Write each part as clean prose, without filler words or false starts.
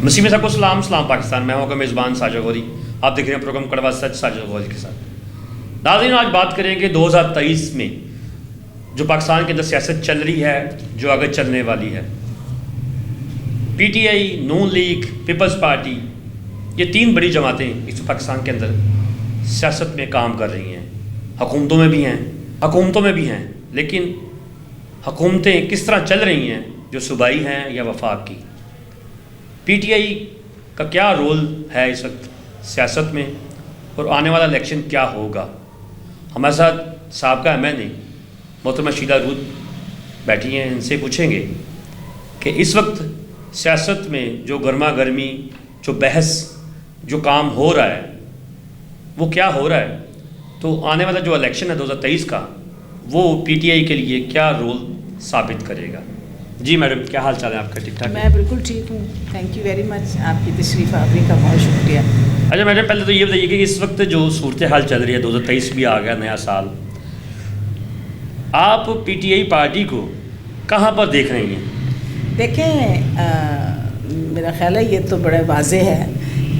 مسیم صاحب کو سلام پاکستان، میں ہوں آپ کا میزبان ساجد غوری، آپ دیکھ رہے ہیں پروگرام کڑوا سچ ساجد غوری کے ساتھ۔ ناظرین، آج بات کریں کہ 2023 میں جو پاکستان کے اندر سیاست چل رہی ہے، جو آگے چلنے والی ہے، پی ٹی آئی، نون لیگ، پیپلز پارٹی، یہ تین بڑی جماعتیں اس پاکستان کے اندر سیاست میں کام کر رہی ہیں، حکومتوں میں بھی ہیں، لیکن حکومتیں کس طرح چل رہی ہیں، جو صوبائی ہیں یا وفاق کی۔ پی ٹی آئی کا کیا رول ہے اس وقت سیاست میں، اور آنے والا الیکشن کیا ہوگا؟ ہمارے ساتھ سابقہ ایم این اے محترمہ شیلا رود بیٹھی ہیں، ان سے پوچھیں گے کہ اس وقت سیاست میں جو گرما گرمی، جو بحث، جو کام ہو رہا ہے، وہ کیا ہو رہا ہے، تو آنے والا جو الیکشن ہے 2023 کا، وہ پی ٹی آئی کے لیے کیا رول ثابت کرے گا؟ جی میڈم، کیا حال چال ہے آپ کا؟ ٹھیک ٹھاک؟ میں بالکل ٹھیک ہوں، تھینک یو ویری مچ، آپ کی تشریف آوری کا بہت شکریہ۔ اچھا میڈم، پہلے تو یہ بتائیے کہ اس وقت جو صورتحال چل رہی ہے، 2023 بھی آ گیا، نیا سال، آپ پی ٹی آئی پارٹی کو کہاں پر دیکھ رہی ہیں؟ دیکھیں، میرا خیال ہے یہ تو بڑا واضح ہے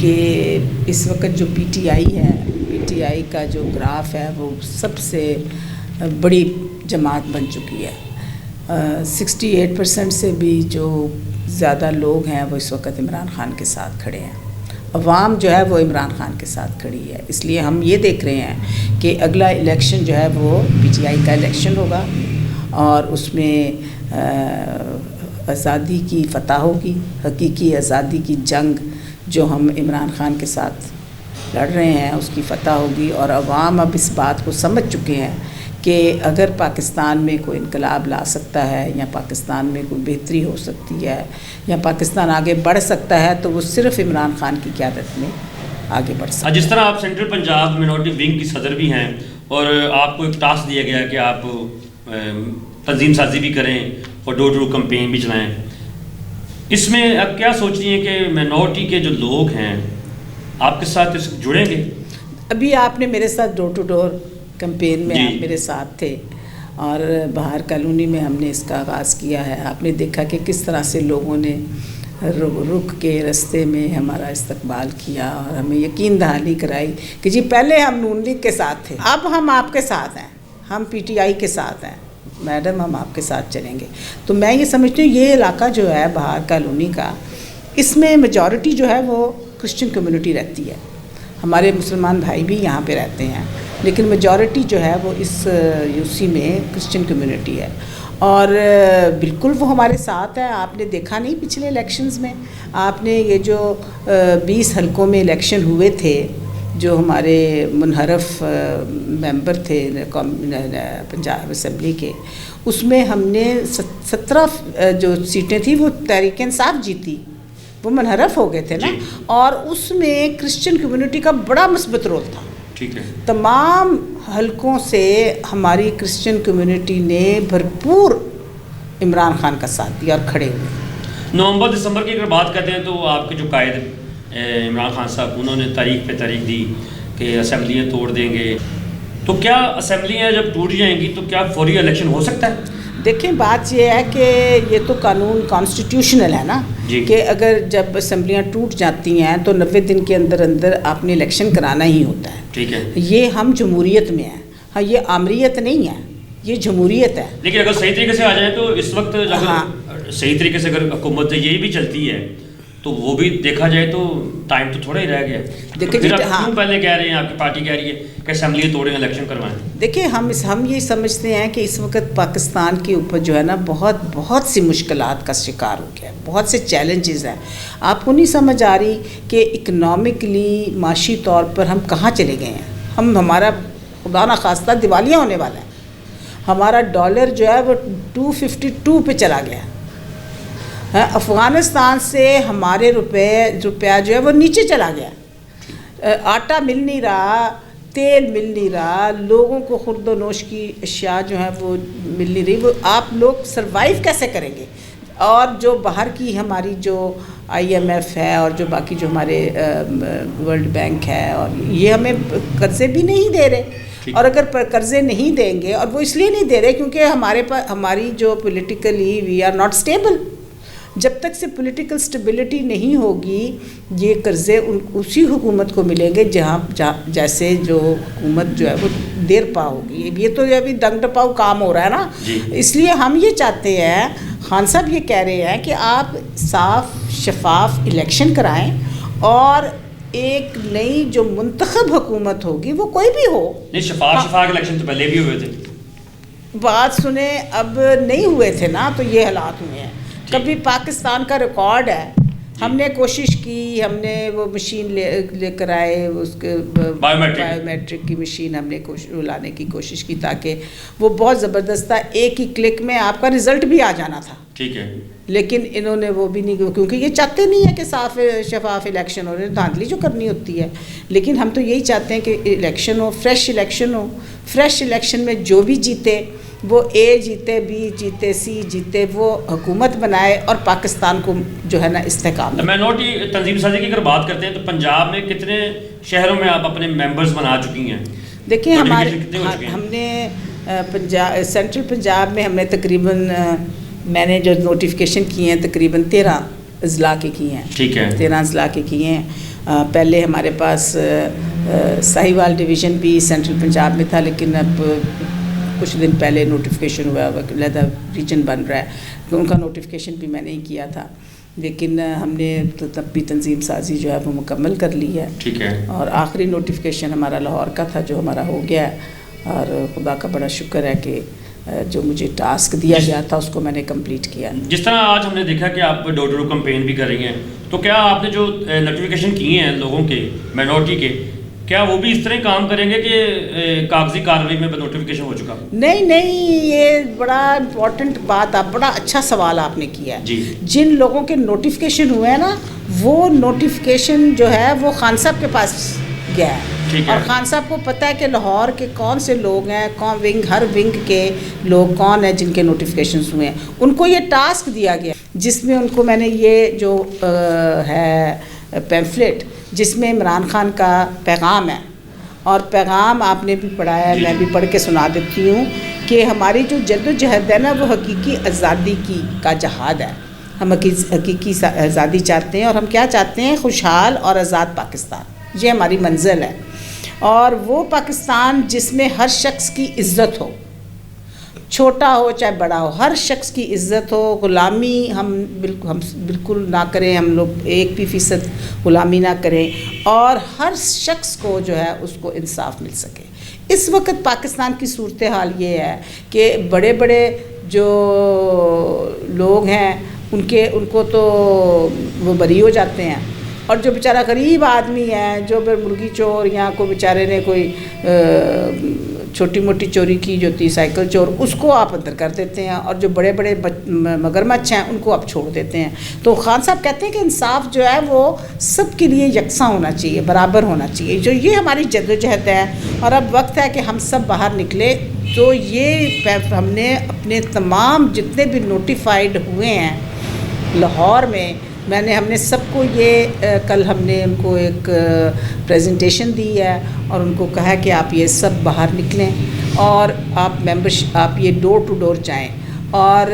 کہ اس وقت جو پی ٹی آئی کا جو گراف ہے وہ سب سے بڑی جماعت بن چکی ہے۔ 68% سے بھی جو زیادہ لوگ ہیں وہ اس وقت عمران خان کے ساتھ کھڑے ہیں، عوام جو ہے وہ عمران خان کے ساتھ کھڑی ہے۔ اس لیے ہم یہ دیکھ رہے ہیں کہ اگلا الیکشن جو ہے وہ پی ٹی آئی کا الیکشن ہوگا، اور اس میں آزادی کی فتح ہوگی، حقیقی آزادی کی جنگ جو ہم عمران خان کے ساتھ لڑ رہے ہیں اس کی فتح ہوگی۔ اور عوام اب اس بات کو سمجھ چکے ہیں کہ اگر پاکستان میں کوئی انقلاب لا سکتا ہے، یا پاکستان میں کوئی بہتری ہو سکتی ہے، یا پاکستان آگے بڑھ سکتا ہے، تو وہ صرف عمران خان کی قیادت میں آگے بڑھ سکتا ہے۔ جس طرح آپ سینٹرل پنجاب منورٹی ونگ کی صدر بھی ہیں، اور آپ کو ایک ٹاسک دیا گیا کہ آپ تنظیم سازی بھی کریں اور ڈور ٹو ڈور کمپین بھی چلائیں، اس میں اب کیا سوچ رہی ہیں کہ منورٹی کے جو لوگ ہیں آپ کے ساتھ اس جڑیں گے؟ ابھی آپ نے میرے ساتھ ڈور ٹو ڈور کمپین میں آپ میرے ساتھ تھے، اور باہر کالونی میں ہم نے اس کا آغاز کیا ہے۔ آپ نے دیکھا کہ کس طرح سے لوگوں نے رک کے رستے میں ہمارا استقبال کیا، اور ہمیں یقین دہانی کرائی کہ جی پہلے ہم نون لیگ کے ساتھ تھے، اب ہم آپ کے ساتھ ہیں، ہم پی ٹی آئی کے ساتھ ہیں، میڈم ہم آپ کے ساتھ چلیں گے۔ تو میں یہ سمجھتی ہوں یہ علاقہ جو ہے باہر کالونی کا، اس میں میجورٹی جو ہے وہ کرسچن کمیونٹی رہتی ہے، ہمارے مسلمان بھائی بھی یہاں پہ رہتے ہیں، لیکن میجورٹی جو ہے وہ اس یو سی میں کرسچن کمیونٹی ہے، اور بالکل وہ ہمارے ساتھ ہے۔ آپ نے دیکھا نہیں پچھلے الیکشنز میں، آپ نے یہ جو 20 حلقوں میں الیکشن ہوئے تھے، جو ہمارے منحرف ممبر تھے پنجاب اسمبلی کے، اس میں ہم نے 17 جو سیٹیں تھیں وہ تحریک انصاف جیتی، وہ منحرف ہو گئے تھے نا، اور اس میں کرسچن کمیونٹی کا بڑا مثبت رول تھا۔ ٹھیک ہے، تمام حلقوں سے ہماری کرسچن کمیونٹی نے بھرپور عمران خان کا ساتھ دیا اور کھڑے ہوئے۔ نومبر دسمبر کی اگر بات کرتے ہیں تو آپ کے جو قائد عمران خان صاحب، انہوں نے تاریخ پہ تاریخ دی کہ اسمبلیاں توڑ دیں گے، تو کیا اسمبلیاں جب ٹوٹ جائیں گی تو کیا فوری الیکشن ہو سکتا ہے؟ دیکھیں، بات یہ ہے کہ یہ تو قانون کانسٹیٹیوشنل ہے نا، کہ اگر جب اسمبلیاں ٹوٹ جاتی ہیں تو 90 دن کے اندر اندر آپ نے الیکشن کرانا ہی ہوتا ہے۔ ٹھیک ہے، یہ ہم جمہوریت میں ہیں، ہاں یہ آمریت نہیں ہے، یہ جمہوریت ہے۔ لیکن اگر صحیح طریقے سے آ جائیں تو اس وقت اگر صحیح طریقے سے اگر حکومت یہی بھی چلتی ہے تو وہ بھی دیکھا جائے تو ٹائم تو تھوڑا ہی رہ گیا۔ پھر آپ کیوں پہلے کہہ رہے ہیں، آپ کی پارٹی کہہ رہی ہے کہ اسمبلی توڑیں، الیکشن کروائیں؟ دیکھیں، ہم یہ سمجھتے ہیں کہ اس وقت پاکستان کے اوپر جو ہے نا بہت سی مشکلات کا شکار ہو گیا ہے، بہت سے چیلنجز ہیں۔ آپ کو نہیں سمجھ آ رہی کہ اکنامکلی، معاشی طور پر ہم کہاں چلے گئے ہیں۔ ہمارا خدا نخواستہ دیوالیاں ہونے والا ہے، ہمارا ڈالر جو ہے وہ 252 پہ چلا گیا ہے، افغانستان سے ہمارے روپیہ جو ہے وہ نیچے چلا گیا، آٹا مل نہیں رہا، تیل مل نہیں رہا، لوگوں کو خورد و نوش کی اشیاء جو ہیں وہ مل نہیں رہی۔ وہ آپ لوگ سروائیو کیسے کریں گے؟ اور جو باہر کی ہماری جو IMF ہے اور جو باقی جو ہمارے ورلڈ بینک ہے، اور یہ ہمیں قرضے بھی نہیں دے رہے، اور اگر قرضے نہیں دیں گے، اور وہ اس لیے نہیں دے رہے کیونکہ ہماری جو politically we are not stable, جب تک سے پولیٹیکل سٹیبلٹی نہیں ہوگی یہ قرضے اسی حکومت کو ملیں گے جیسے جو حکومت جو ہے وہ دیر پا ہوگی. یہ تو ابھی دنگ ٹپاؤ کام ہو رہا ہے نا. اس لیے ہم یہ چاہتے ہیں, خان صاحب یہ کہہ رہے ہیں کہ آپ صاف شفاف الیکشن کرائیں اور ایک نئی جو منتخب حکومت ہوگی وہ کوئی بھی ہو. نہیں, شفاف الیکشن تو پہلے بھی ہوئے تھے. بات سنیں, اب نہیں ہوئے تھے نا تو یہ حالات ہوئے ہیں. کبھی پاکستان کا ریکارڈ ہے, ہم نے کوشش کی, ہم نے وہ مشین لے کر آئے, اس کے بایو میٹرک کی مشین ہم نے لانے کی کوشش کی تاکہ وہ بہت زبردست تھا, ایک ہی کلک میں آپ کا رزلٹ بھی آ جانا تھا. ٹھیک ہے, لیکن انہوں نے وہ بھی نہیں, کیونکہ یہ چاہتے نہیں ہیں کہ صاف شفاف الیکشن ہو, دھاندلی جو کرنی ہوتی ہے. لیکن ہم تو یہی چاہتے ہیں کہ الیکشن ہو, فریش الیکشن ہو. فریش الیکشن میں جو بھی جیتے, وہ اے جیتے, بی جیتے, سی جیتے, وہ حکومت بنائے اور پاکستان کو جو ہے نا استحکام. مائنورٹی تنظیم سازی کی اگر بات کرتے ہیں تو پنجاب میں کتنے شہروں میں آپ اپنے ممبرز بنا چکی ہیں؟ دیکھیں ہم نے سینٹرل پنجاب میں ہم نے تقریباً, میں نے جو نوٹیفیکیشن کیے ہیں تقریباً 13 اضلاع کے کیے ہیں. ٹھیک ہے, 13 اضلاع کے کیے ہیں. پہلے ہمارے پاس ساہیوال ڈویژن بھی سینٹرل پنجاب میں تھا, لیکن اب کچھ دن پہلے نوٹیفیکیشن ہوا, علیحدہ ریجن بن رہا ہے, ان کا نوٹیفیکیشن بھی میں نہیں کیا تھا. لیکن ہم نے تب بھی تنظیم سازی جو ہے وہ مکمل کر لی ہے. ٹھیک ہے, اور آخری نوٹیفیکیشن ہمارا لاہور کا تھا جو ہمارا ہو گیا ہے, اور خدا کا بڑا شکر ہے کہ جو مجھے ٹاسک دیا گیا تھا اس کو میں نے کمپلیٹ کیا. جس طرح آج ہم نے دیکھا کہ آپ ڈور ٹو ڈور کمپین بھی کر رہی ہیں, تو کیا آپ نے جو نوٹیفیکیشن کیے ہیں لوگوں کے, مائنورٹی کے, کیا وہ بھی اس طرح کام کریں گے کہ کاغذی کارروائی میں نوٹیفیکیشن ہو چکا؟ نہیں, یہ بڑا امپورٹنٹ بات, آپ بڑا اچھا سوال آپ نے کیا ہے. جی, جن لوگوں کے نوٹیفیکیشن ہوئے ہیں نا, وہ نوٹیفیکیشن جو ہے وہ خان صاحب کے پاس گیا ہے. اور خان صاحب کو پتہ ہے کہ لاہور کے کون سے لوگ ہیں, ہر ونگ کے لوگ کون ہیں جن کے نوٹیفیکیشنز ہوئے ہیں. ان کو یہ ٹاسک دیا گیا جس میں ان کو میں نے یہ جو ہے پیمفلیٹ جس میں عمران خان کا پیغام ہے, اور پیغام آپ نے بھی پڑھا ہے, میں بھی پڑھ کے سنا دیتی ہوں کہ ہماری جو جد و جہد ہے نا وہ حقیقی آزادی کا جہاد ہے. ہم حقیقی آزادی چاہتے ہیں, اور ہم کیا چاہتے ہیں, خوشحال اور آزاد پاکستان. یہ ہماری منزل ہے, اور وہ پاکستان جس میں ہر شخص کی عزت ہو, چھوٹا ہو چاہے بڑا ہو, ہر شخص کی عزت ہو. غلامی ہم بالکل نہ کریں, ہم لوگ 1% غلامی نہ کریں, اور ہر شخص کو جو ہے اس کو انصاف مل سکے. اس وقت پاکستان کی صورتحال یہ ہے کہ بڑے بڑے جو لوگ ہیں ان کو تو وہ بری ہو جاتے ہیں, اور جو بیچارہ غریب آدمی ہے, جو مرغی چور یا کوئی بیچارے نے کوئی چھوٹی موٹی چوری کی جو تھی, سائیکل چور, اس کو آپ اندر کر دیتے ہیں, اور جو بڑے بڑے مگرمچھ ہیں ان کو آپ چھوڑ دیتے ہیں. تو خان صاحب کہتے ہیں کہ انصاف جو ہے وہ سب کے لیے یکساں ہونا چاہیے, برابر ہونا چاہیے. جو یہ ہماری جدوجہد ہے, اور اب وقت ہے کہ ہم سب باہر نکلے. تو یہ ہم نے اپنے تمام جتنے بھی نوٹیفائڈ ہوئے ہیں لاہور میں, ہم نے سب کو یہ کل ہم نے ان کو ایک پریزنٹیشن دی ہے, اور ان کو کہا کہ آپ یہ سب باہر نکلیں, اور آپ یہ ڈور ٹو ڈور جائیں, اور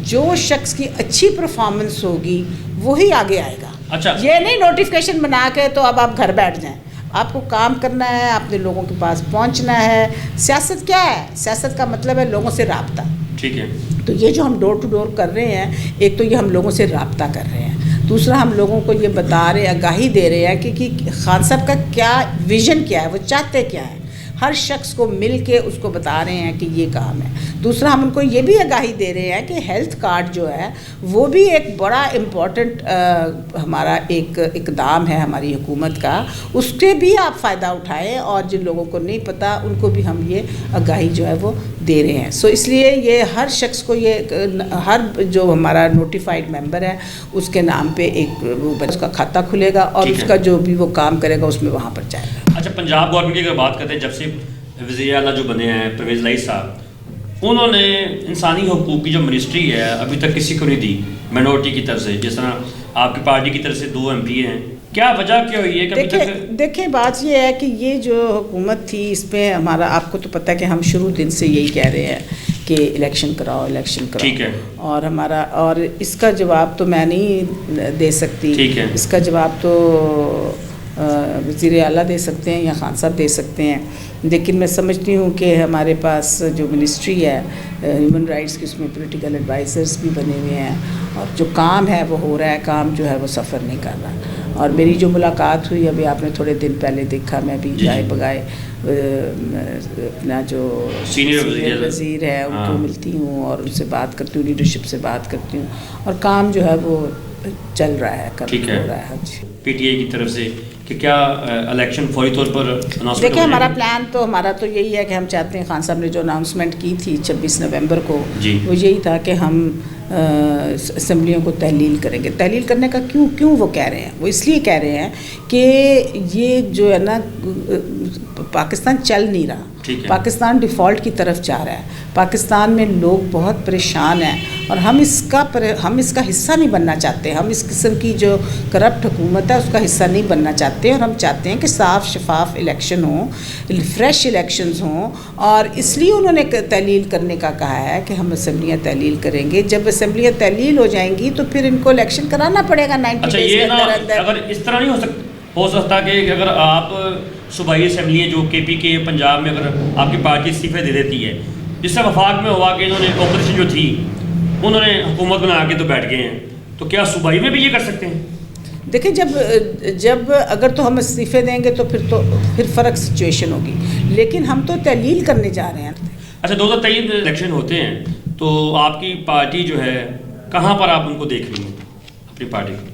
جو شخص کی اچھی پرفارمنس ہوگی وہی آگے آئے گا. اچھا, یہ نہیں نوٹیفیکیشن بنا کے تو اب آپ گھر بیٹھ جائیں. آپ کو کام کرنا ہے, اپنے لوگوں کے پاس پہنچنا ہے. سیاست کیا ہے؟ سیاست کا مطلب ہے لوگوں سے رابطہ. ٹھیک ہے, تو یہ جو ہم ڈور ٹو ڈور کر رہے ہیں, ایک تو یہ ہم لوگوں سے رابطہ کر رہے ہیں, دوسرا ہم لوگوں کو یہ بتا رہے ہیں, آگاہی دے رہے ہیں کہ خان صاحب کا کیا ویژن کیا ہے, وہ چاہتے کیا ہیں. ہر شخص کو مل کے اس کو بتا رہے ہیں کہ یہ کام ہے. دوسرا ہم ان کو یہ بھی آگاہی دے رہے ہیں کہ ہیلتھ کارڈ جو ہے وہ بھی ایک بڑا امپورٹنٹ ہمارا ایک اقدام ہے ہماری حکومت کا, اس کے بھی آپ فائدہ اٹھائیں, اور جن لوگوں کو نہیں پتہ ان کو بھی ہم یہ آگاہی جو ہے وہ دے رہے ہیں. سو اس لیے یہ ہر شخص کو, یہ ہر جو ہمارا نوٹیفائڈ ممبر ہے اس کے نام پہ ایک اس کا کھاتہ کھلے گا, اور اس کا جو بھی وہ کام کرے گا اس میں وہاں پر جائے گا. اچھا, پنجاب گورنمنٹ کی اگر بات کرتے ہیں, جب سے وزیر اعلیٰ جو بنے ہیں پرویز لائی صاحب, انہوں نے انسانی حقوق کی جو منسٹری ہے ابھی تک کسی کو نہیں دی مائنورٹی کی طرف سے. جس طرح آپ کی پارٹی کی طرف سے 2 MP ہیں, کیا وجہ کیا ہوئی ہے کہ ابھی تک؟ دیکھیں بات یہ ہے کہ یہ جو حکومت تھی اس پہ ہمارا, آپ کو تو پتہ ہے کہ ہم شروع دن سے یہی کہہ رہے ہیں کہ الیکشن کراؤ الیکشن کراؤ. ٹھیک ہے. اور اس کا جواب تو میں نہیں دے سکتی. ٹھیک ہے. اس کا جواب تو وزیر اعلیٰ دے سکتے ہیں یا خان صاحب دے سکتے ہیں. لیکن میں سمجھتی ہوں کہ ہمارے پاس جو منسٹری ہے ہیومن رائٹس کی، اس میں پولیٹیکل ایڈوائزرز بھی بنے ہوئے ہیں، اور جو کام ہے وہ ہو رہا ہے، کام جو ہے وہ سفر نہیں کر رہا. اور میری جو ملاقات ہوئی ابھی آپ نے تھوڑے دن پہلے دیکھا، میں بھی جائے بگائے اپنا جو سینئر وزیر ہے ان کو ملتی ہوں اور ان سے بات کرتی ہوں، لیڈرشپ سے بات کرتی ہوں، اور کام جو ہے وہ چل رہا ہے، ہو رہا ہے. جی پی ٹی آئی کی طرف سے کہ کیا الیکشن فوری طور پر دیکھیں، ہمارا پلان تو ہمارا تو یہی ہے کہ ہم چاہتے ہیں، خان صاحب نے جو اناؤنسمنٹ کی تھی 26 نومبر کو، وہ یہی تھا کہ ہم اسمبلیوں کو تحلیل کریں گے. تحلیل کرنے کا کیوں وہ کہہ رہے ہیں؟ وہ اس لیے کہہ رہے ہیں کہ یہ جو ہے نا پاکستان چل نہیں رہا، پاکستان ڈیفالٹ کی طرف جا رہا ہے. پاکستان میں لوگ بہت پریشان ہیں اور ہم اس کا حصہ نہیں بننا چاہتے. ہم اس قسم کی جو کرپٹ حکومت ہے اس کا حصہ نہیں بننا چاہتے، اور ہم چاہتے ہیں کہ صاف شفاف الیکشن ہوں، فریش الیکشنز ہوں. اور اس لیے انہوں نے تحلیل کرنے کا کہا ہے کہ ہم اسمبلیاں تحلیل کریں گے. جب اسمبلیاں تحلیل ہو جائیں گی تو پھر ان کو الیکشن کرانا پڑے گا 90 ڈیز کے اندر اندر. اگر اس طرح نہیں ہو سکتا کہ اگر آپ صوبائی اسمبلی جو کے پی کے پنجاب میں اگر آپ کی پارٹی استعفے دے دیتی ہے، جس سے وفاق میں ہوا کہ انہوں نے اپوزیشن جو تھی انہوں نے حکومت بنا کے تو بیٹھ گئے ہیں، تو کیا صوبائی میں بھی یہ کر سکتے ہیں؟ دیکھیں، جب اگر تو ہم استعفے دیں گے تو پھر فرق سچویشن ہوگی، لیکن ہم تو تحلیل کرنے جا رہے ہیں. اچھا، 2023 میں الیکشن ہوتے ہیں تو آپ کی پارٹی جو ہے کہاں پر آپ ان کو دیکھ رہی ہیں اپنی پارٹی کو؟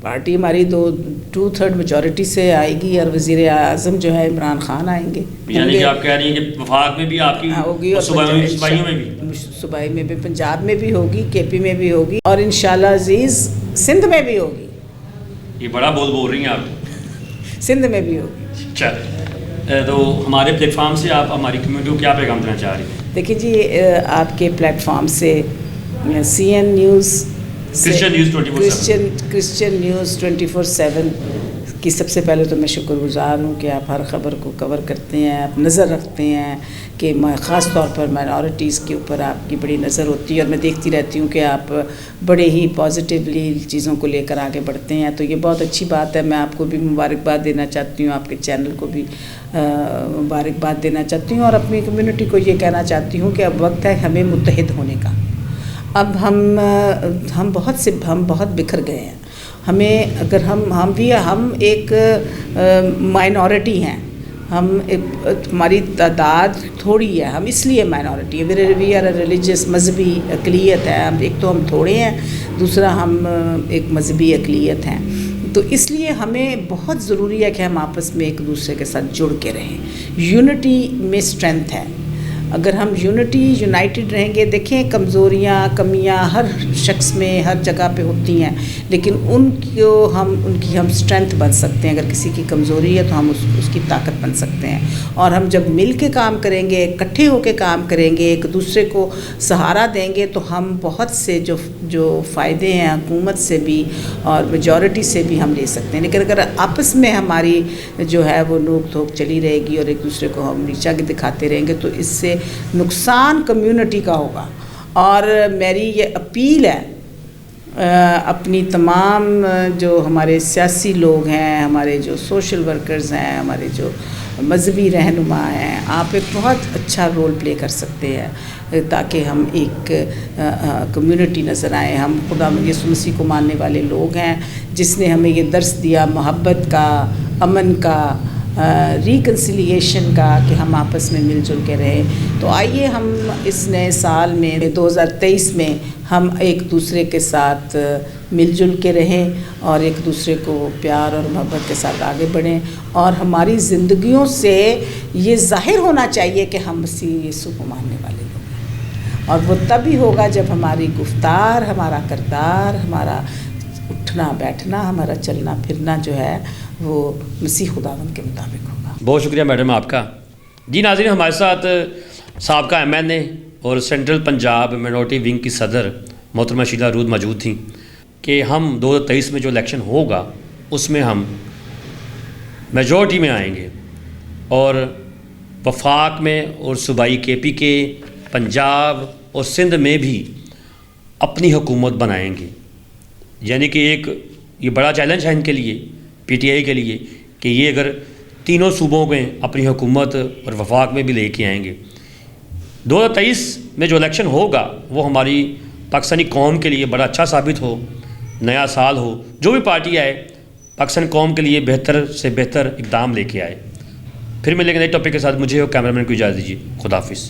پارٹی ہماری 2/3 میجورٹی سے آئے گی، اور وزیر اعظم جو ہے عمران خان آئیں گے. یعنی کہ آپ کہہ رہی ہیں کہ وفاق میں بھی آپ کی ہوگی، اور صوبائی میں بھی، پنجاب میں بھی ہوگی، کے پی میں بھی ہوگی، اور انشاءاللہ عزیز سندھ میں بھی ہوگی. یہ بڑا بول رہی ہیں آپ. سندھ میں بھی ہوگی. اچھا، تو ہمارے پلیٹ فارم سے آپ ہماری کمیونٹی کو کیا پیغام دینا چاہ رہی ہیں؟ دیکھیے جی، آپ کے پلیٹ فارم سے CN نیوز، کرسچن نیوز 24/7 کی سب سے پہلے تو میں شکر گزار ہوں کہ آپ ہر خبر کو کور کرتے ہیں، آپ نظر رکھتے ہیں کہ خاص طور پر مائنورٹیز کے اوپر آپ کی بڑی نظر ہوتی ہے، اور میں دیکھتی رہتی ہوں کہ آپ بڑے ہی پازیٹیولی چیزوں کو لے کر آگے بڑھتے ہیں. تو یہ بہت اچھی بات ہے. میں آپ کو بھی مبارکباد دینا چاہتی ہوں، آپ کے چینل کو بھی مبارکباد دینا چاہتی ہوں، اور اپنی کمیونٹی کو یہ کہنا چاہتی ہوں کہ اب وقت ہے ہمیں متحد ہونے کا. اب ہم بہت بکھر گئے ہیں. ہم ایک مائنورٹی ہیں، ہماری تعداد تھوڑی ہے، ہم اس لیے مائنورٹی ہے. وی آر اے ریلیجس، مذہبی اقلیت ہے. ایک تو ہم تھوڑے ہیں، دوسرا ہم ایک مذہبی اقلیت ہیں. تو اس لیے ہمیں بہت ضروری ہے کہ ہم آپس میں ایک دوسرے کے ساتھ جڑ کے رہیں. یونٹی میں اسٹرینتھ ہے. اگر ہم یونائٹڈ رہیں گے. دیکھیں، کمزوریاں، کمیاں ہر شخص میں ہر جگہ پہ ہوتی ہیں، لیکن ان کی ہم اسٹرینتھ بن سکتے ہیں. اگر کسی کی کمزوری ہے تو ہم اس کی طاقت بن سکتے ہیں. اور ہم جب مل کے کام کریں گے، اکٹھے ہو کے کام کریں گے، ایک دوسرے کو سہارا دیں گے، تو ہم بہت سے جو فائدے ہیں حکومت سے بھی اور میجورٹی سے بھی ہم لے سکتے ہیں. لیکن اگر آپس میں ہماری جو ہے وہ نوک دھوک چلی رہے گی اور ایک دوسرے کو ہم نیچا کے دکھاتے رہیں گے، تو اس سے نقصان کمیونٹی کا ہوگا. اور میری یہ اپیل ہے اپنی تمام جو ہمارے سیاسی لوگ ہیں، ہمارے جو سوشل ورکرز ہیں، ہمارے جو مذہبی رہنما ہیں، آپ ایک بہت اچھا رول پلے کر سکتے ہیں تاکہ ہم ایک کمیونٹی نظر آئیں. ہم خدا یسوع مسیح کو ماننے والے لوگ ہیں، جس نے ہمیں یہ درس دیا محبت کا، امن کا، ریکنسیلیشن کا، کہ ہم آپس میں مل جل کے رہیں. تو آئیے ہم اس نئے سال میں 2023 میں ہم ایک دوسرے کے ساتھ مل جل کے رہیں اور ایک دوسرے کو پیار اور محبت کے ساتھ آگے بڑھیں. اور ہماری زندگیوں سے یہ ظاہر ہونا چاہیے کہ ہم مسیح یسوع کو ماننے والے لوگ ہیں. اور وہ تبھی ہوگا جب ہماری گفتار، ہمارا کردار، ہمارا اٹھنا بیٹھنا، ہمارا چلنا پھرنا جو ہے وہ مسیح خداوند کے مطابق ہوگا. بہت شکریہ میڈم آپ کا. جی ناظرین، ہمارے ساتھ سابقہ MNA اور سینٹرل پنجاب مائنورٹی ونگ کی صدر محترمہ شیلا رود موجود تھیں کہ ہم 2023 میں جو الیکشن ہوگا اس میں ہم میجورٹی میں آئیں گے، اور وفاق میں اور صوبائی KP کے پنجاب اور سندھ میں بھی اپنی حکومت بنائیں گے. یعنی کہ ایک یہ بڑا چیلنج ہے ان کے لیے, پی ٹی آئی کے لیے, کہ یہ اگر تینوں صوبوں میں اپنی حکومت اور وفاق میں بھی لے کے آئیں گے. 2023 میں جو الیکشن ہوگا وہ ہماری پاکستانی قوم کے لیے بڑا اچھا ثابت ہو, نیا سال ہو, جو بھی پارٹی آئے پاکستان قوم کے لیے بہتر سے بہتر اقدام لے کے آئے. پھر ملیں گے نئے ٹاپک کے ساتھ. مجھے اور کیمرہ مین کو اجازت دیجیے. خدا حافظ.